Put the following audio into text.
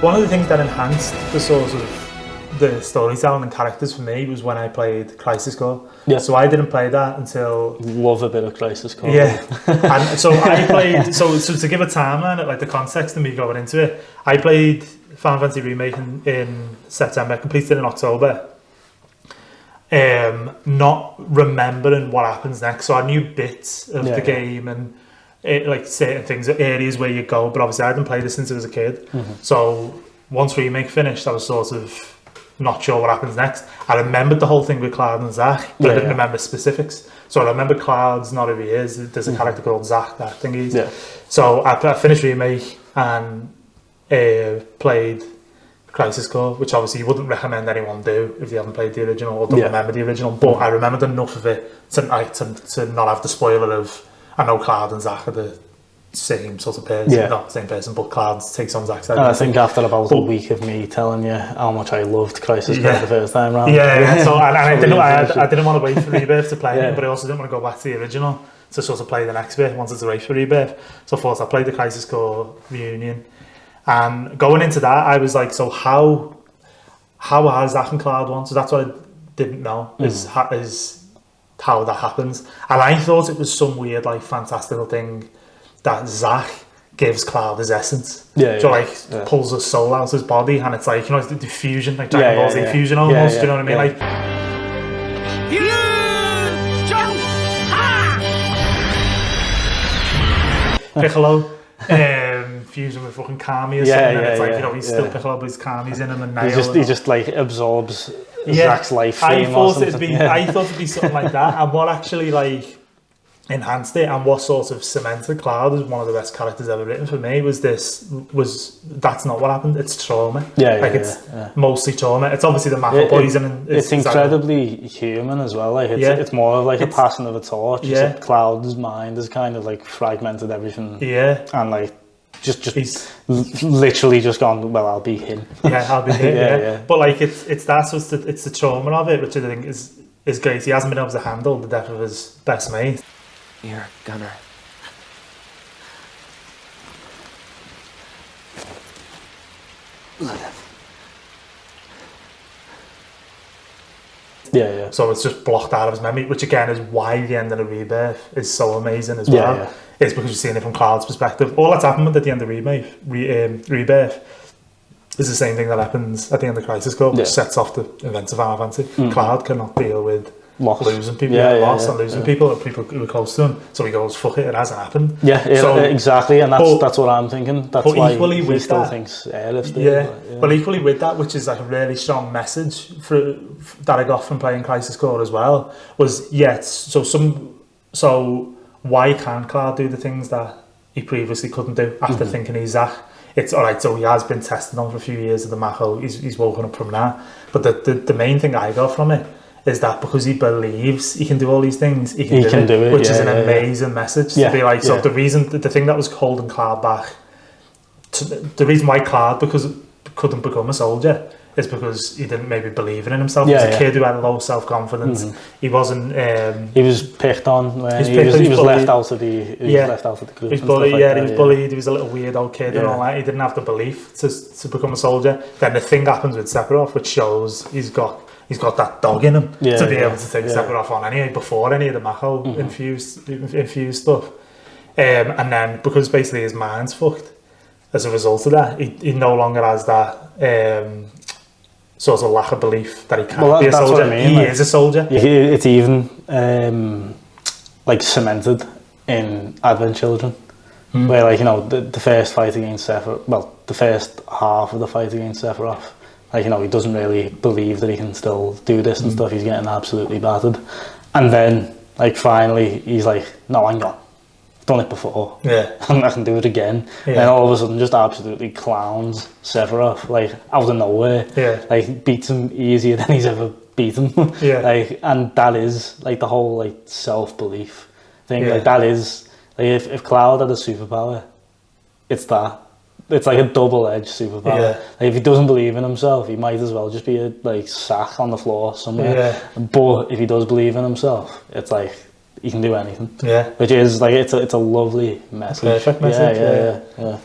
One of the things that enhanced the sort of the storytelling and characters for me was when I played Crisis Core. Yeah. So I didn't play that until... Love a bit of Crisis Core. Yeah. And so I played... So to give a timeline, like the context of me going into it, I played Final Fantasy Remake in September, completed it in October. Not remembering what happens next. So I knew bits of the game and like certain things, areas where you go, but obviously I hadn't played it since I was a kid. So once Remake finished, I was sort of not sure what happens next. I remembered the whole thing with Cloud and Zach, but I didn't remember specifics. So I remember Cloud's not who he is. There's a character called Zach that thingies. Yeah. So I finished Remake and played Crisis Core, which obviously you wouldn't recommend anyone do if you haven't played the original or don't remember the original. But I remembered enough of it to not have the spoiler of, I know Cloud and Zach are the same sort of person, not the same person, but Cloud takes on Zach's side. And I think after about a week of me telling you how much I loved Crisis Core the first time round. So I didn't want to wait for Rebirth to play it, but I also didn't want to go back to the original to sort of play the next bit once it's a race for Rebirth. So I thought I played the Crisis Core reunion, and going into that I was like, so how are Zach and Cloud one? So that's what I didn't know is how that happens, and I thought it was some weird like fantastical thing that Zach gives Cloud his essence. Pulls his soul out of his body, and it's like, you know, it's the fusion, like Dragon Ball Z fusion almost. Do you know what I mean? Like Piccolo, fusion with fucking Kami or something. And it's like, you know, he's still Piccolo, but his Kami's in him, and he just like absorbs Zach's life. I thought it'd be something like that, and what actually like enhanced it and what sort of cemented Cloud as one of the best characters ever written for me was that's not what happened. It's trauma. It's mostly trauma. It's obviously the Mako poison, and it's incredibly human as well. Like it's more of like a passing of a torch. Cloud's mind is kind of like fragmented everything. And like he's literally just gone, well, I'll be him. I'll be him. But like it's that, so it's the trauma of it, which I think is great. He hasn't been able to handle the death of his best mate. You're a gunner. So it's just blocked out of his memory, which again is why the end of the Rebirth is so amazing as well. It's because you're seeing it from Cloud's perspective. All that's happened at the end of Rebirth is the same thing that happens at the end of Crisis Core, which sets off the events of Final Fantasy. Cloud cannot deal with losing people, and losing people who are close to him. So he goes, fuck it hasn't happened. Exactly, and that's what I'm thinking. That's why he still thinks Airlift's but equally with that, which is like a really strong message that I got from playing Crisis Core as well, was so why can't Cloud do the things that he previously couldn't do after thinking he's Zach? It's alright, so he has been tested on for a few years of the Mako, he's woken up from that. But the main thing I got from it is that because he believes he can do all these things, he can do it, which is an amazing message to be like. So the thing that was holding Cloud back, the reason why Cloud couldn't become a soldier is because he didn't maybe believe in himself. He was a kid who had low self-confidence. He wasn't. He was picked on. He was left out of the. Left out of the group. He was bullied. He was bullied. He was a little weirdo kid and all that. He didn't have the belief to become a soldier. Then the thing happens with Sephiroth, which shows he's got that dog in him to be able to take Sephiroth on anyway, before any of the Mako infused stuff. And then because basically his mind's fucked as a result of that, he no longer has that sort of lack of belief that he can be a soldier. What I mean. He is a soldier. It's even like cemented in Advent Children, where like, you know, the first fight against Sephiroth, well, the first half of the fight against Sephiroth, like, you know, he doesn't really believe that he can still do this and stuff. He's getting absolutely battered, and then like finally he's like, no, hang on, I've done it before, and I can do it again. And then all of a sudden just absolutely clowns Sephiroth like out of nowhere, like beats him easier than he's ever beaten. Like, and that is like the whole like self-belief thing. Like that is like, if Cloud had a superpower, it's that. It's like a double-edged superpower. Like if he doesn't believe in himself, he might as well just be a like sack on the floor somewhere. But if he does believe in himself, it's like he can do anything. Which is like, it's a lovely message. Perfect message.